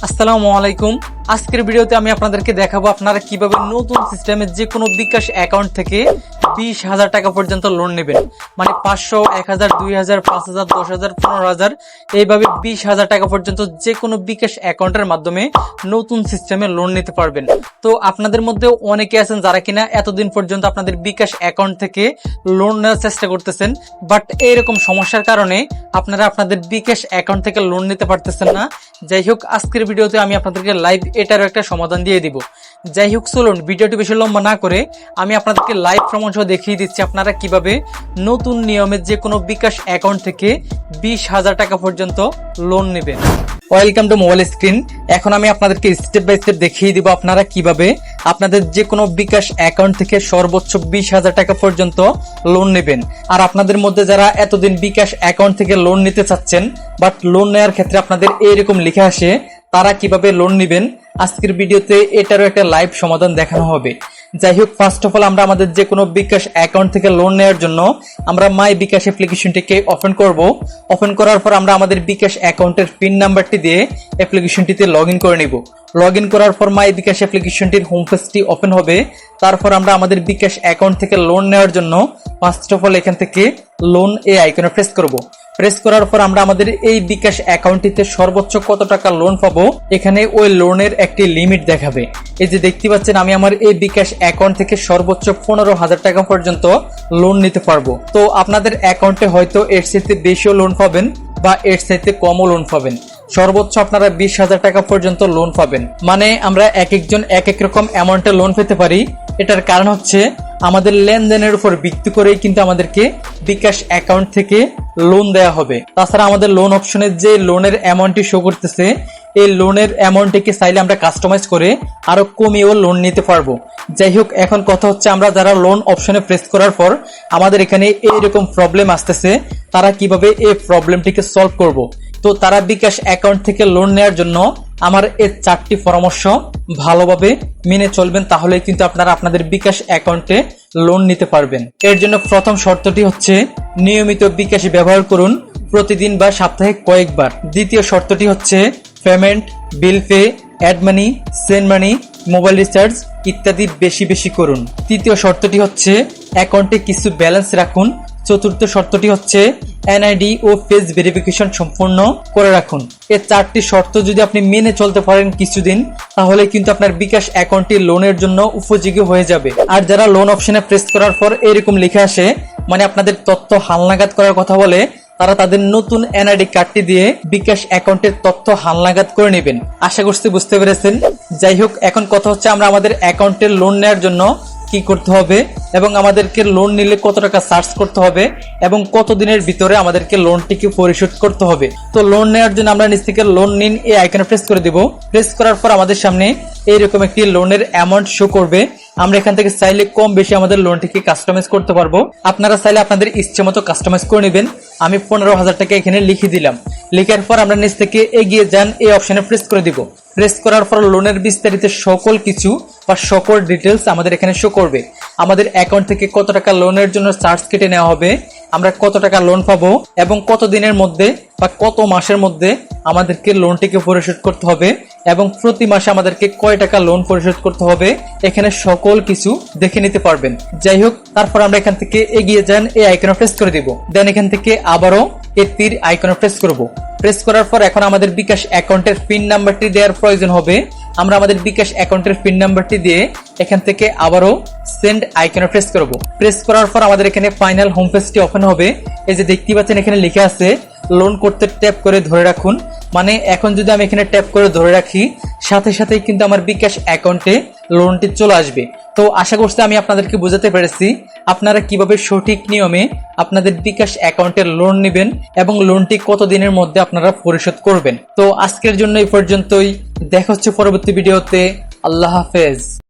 আসসালামু আলাইকুম। আজকের ভিডিওতে আমি আপনাদেরকে দেখাবো আপনারা কিভাবে নতুন সিস্টেমে যে কোনো বিকাশ অ্যাকাউন্ট থেকে 20,000 টাকা পর্যন্ত লোন নেবেন। মানে 500, 1000, 2000, 5000, 10,000, 15,000 এইভাবে 20,000 টাকা পর্যন্ত যে কোনো বিকাশ অ্যাকাউন্টের মাধ্যমে নতুন সিস্টেমে লোন নিতে পারবেন। তো আপনাদের মধ্যে অনেকে আছেন যারা কিনা এতদিন পর্যন্ত আপনাদের বিকাশ অ্যাকাউন্ট থেকে লোন নেওয়ার চেষ্টা করতেছেন, বাট এইরকম সমস্যার কারণে আপনারা আপনাদের বিকাশ অ্যাকাউন্ট থেকে লোন নিতে পারতেছেন না। যাই হোক, আজকের ভিডিওতে আমি আপনাদেরকে লাইভ এটারও একটা সমাধান দিয়ে দিব। যাই হোক, চলুন ভিডিওটি বেশি লম্বা না করে আমি আপনাদেরকে লাইভ প্রমাণ সহ দেখিয়ে দিচ্ছি আপনারা কিভাবে নতুন নিয়মে যে কোনো বিকাশ অ্যাকাউন্ট থেকে 20,000 টাকা পর্যন্ত লোন নেবেন। Welcome to mobile screen. এখন আমি আপনাদেরকে স্টেপ বাই স্টেপ দেখিয়ে দিব আপনারা কিভাবে আপনাদের যে কোনো বিকাশ অ্যাকাউন্ট থেকে সর্বোচ্চ 20,000 টাকা পর্যন্ত লোন নেবেন। আর আপনাদের মধ্যে যারা এতদিন বিকাশ অ্যাকাউন্ট থেকে লোন নিতে চাচ্ছেন, বাট লোন নেওয়ার ক্ষেত্রে আপনাদের এইরকম লিখে আসে, তারা কিভাবে লোন নেবেন আজকের ভিডিওতে এটারও একটা লাইভ সমাধান দেখানো হবে। যাই হোক, ফার্স্ট অফ অল আমরা আমাদের যে কোনো বিকাশ অ্যাকাউন্ট থেকে লোন নেওয়ার জন্য আমরা মাই বিকাশ অ্যাপ্লিকেশনটিকে ওপেন করব। ওপেন করার পর আমরা আমাদের বিকাশ অ্যাকাউন্টের পিন নাম্বারটি দিয়ে অ্যাপ্লিকেশনটিতে লগ ইন করে নিব। লগ ইন করার পর মাই বিকাশ অ্যাপ্লিকেশনটির হোম পেজটি ওপেন হবে। তারপর আমরা আমাদের বিকাশ অ্যাকাউন্ট থেকে লোন নেওয়ার জন্য ফার্স্ট অফ অল এখান থেকে লোন এই আইকনে প্রেস করব। প্রেস করার পর আমরা আমাদের এই বিকাশ অ্যাকাউন্টটিতে সর্বোচ্চ কত টাকা লোন পাবো এখানে ওই লোনের একটি লিমিট দেখাবে। এই যে দেখতে পাচ্ছেন, আমি আমার এই বিকাশ অ্যাকাউন্ট থেকে সর্বোচ্চ 15,000 টাকা পর্যন্ত লোন নিতে পারবো। তো আপনাদের অ্যাকাউন্টে হয়তো এর চাইতে বেশিও লোন পাবেন বা এর চাইতে কমও লোন পাবেন। সর্বোচ্চ আপনারা 20,000 টাকা পর্যন্ত লোন পাবেন। মানে আমরা এক একজন এক এক রকম অ্যামাউন্টে লোন পেতে পারি। এটার কারণ হচ্ছে আমাদের লেনদেনের উপর ভিত্তি করেই কিন্তু আমাদেরকে বিকাশ অ্যাকাউন্ট থেকে লোন দেয়া হবে। তাছাড়া আমাদের লোন অপশনে যে লোনের অ্যামাউন্টটি শো করতেছে, এই লোনের অ্যামাউন্টটিকে চাইলে আমরা কাস্টমাইজ করে আরো কমিয়েও লোন নিতে পারবো। যাই হোক, এখন কথা হচ্ছে আমরা যারা লোন অপশনে প্রেস করার পর আমাদের এখানে এইরকম প্রবলেম আসতেছে, তারা কিভাবে এই প্রবলেমটিকে সলভ করব। তো তারা বিকাশ অ্যাকাউন্ট থেকে লোন নেওয়ার জন্য আমার এই 4টি পরামর্শ ভালোভাবে মেনে চলবেন, তাহলে কিন্তু আপনারা আপনাদের বিকাশ অ্যাকাউন্টে লোন নিতে পারবেন। এর জন্য প্রথম শর্তটি হচ্ছে নিয়মিত বিকাশ ব্যবহার করুন, প্রতিদিন বা সাপ্তাহিক কয়েকবার। দ্বিতীয় শর্তটি হচ্ছে payment, bill pay, add money, send money, mobile recharge ইত্যাদি বেশি বেশি করুন। তৃতীয় শর্তটি হচ্ছে অ্যাকাউন্টে কিছু ব্যালেন্স রাখুন। চতুর্থ শর্তটি হচ্ছে এনআইডি ও ফেস ভেরিফিকেশন সম্পূর্ণ করে রাখুন। এই 4টি শর্ত যদি আপনি মেনে চলতে পারেন কিছুদিন, তাহলে কিন্তু আপনার বিকাশ অ্যাকাউন্টটি লোনের জন্য উপযোগী হয়ে যাবে। আর যারা লোন অপশনে প্রেস করার পর এরকম লিখে আসে, মানে আপনাদের তথ্য হালনাগাদ করার কথা বলে, তারা তাদের নতুন এনআইডি কার্ডটি দিয়ে বিকাশ অ্যাকাউন্টের তথ্য হালনাগাদ করে নেবেন। আশা করছি বুঝতে পেরেছেন। যাই হোক, এখন কথা হচ্ছে আমরা আমাদের অ্যাকাউন্টের লোন নেওয়ার জন্য কি করতে হবে এবং আমাদেরকে লোন নিলে কত টাকা চার্জ করতে হবে এবং কত দিনের ভিতরে আমাদেরকে লোনটিকে পরিশোধ করতে হবে। তো লোন নেওয়ার জন্য আমরা নিচ থেকে লোন নিন এই আইকনে প্রেস করে দিব। প্রেস করার পর আমাদের সামনে এইরকম একটি লোনের অ্যামাউন্ট শো করবে। আমরা এখান থেকে চাইলে কম বেশি আমাদের লোনটিকে কাস্টমাইজ করতে পারবো। আপনারা চাইলে আপনাদের ইচ্ছে মতো কাস্টমাইজ করে নেবেন। আমি 15,000 টাকা এখানে লিখে দিলাম। লেখার পর আমরা নিচ থেকে এগিয়ে যান এই অপশনে প্রেস করে দিব। প্রেস করার পর লোনের বিস্তারিত সকল কিছু বা সকল ডিটেলস আমাদের এখানে শো করবে। আমাদের অ্যাকাউন্ট থেকে কত টাকা লোনের জন্য চার্জ কেটে নেওয়া হবে, আমরা কত টাকা লোন পাবো এবং কত দিনের মধ্যে বা কত মাসের মধ্যে আমাদেরকে লোনটিকে পরিশোধ করতে হবে এবং প্রতি মাসে আমাদেরকে কয় টাকা লোন পরিশোধ করতে হবে, এখানে সকল কিছু দেখে নিতে পারবেন। যাই হোক, তারপর আমরা এখান থেকে এগিয়ে যান এই আইকনে প্রেস করে দিব। দেন এখান থেকে আবারও এই তীর আইকনে প্রেস করব। প্রেস করার পর এখন আমাদের বিকাশ অ্যাকাউন্টের পিন নাম্বারটি দেওয়ার প্রয়োজন হবে। আমরা আমাদের বিকাশ অ্যাকাউন্টের পিন নাম্বারটি দিয়ে এখান থেকে আবারও সেন্ড আইকনে প্রেস করব। প্রেস করার পর আমাদের এখানে ফাইনাল হোম পেজটি ওপেন হবে। এই যে দেখতে পাচ্ছেন, এখানে লেখা আছে লোন করতে ট্যাপ করে ধরে রাখুন। মানে এখন যদি আমি এখানে ট্যাপ করে ধরে রাখি, সাথে সাথেই কিন্তু আমার বিকাশ অ্যাকাউন্টে লোনটি চলে আসবে। তো আশা করছি আমি আপনাদেরকে বোঝাতে পেরেছি আপনারা কিভাবে সঠিক নিয়মে আপনাদের বিকাশ অ্যাকাউন্টের লোন নেবেন এবং লোনটি কত দিনের মধ্যে আপনারা পরিশোধ করবেন। তো আজকের জন্য এই পর্যন্তই। দেখা হচ্ছে পরবর্তী ভিডিওতে। আল্লাহ হাফেজ।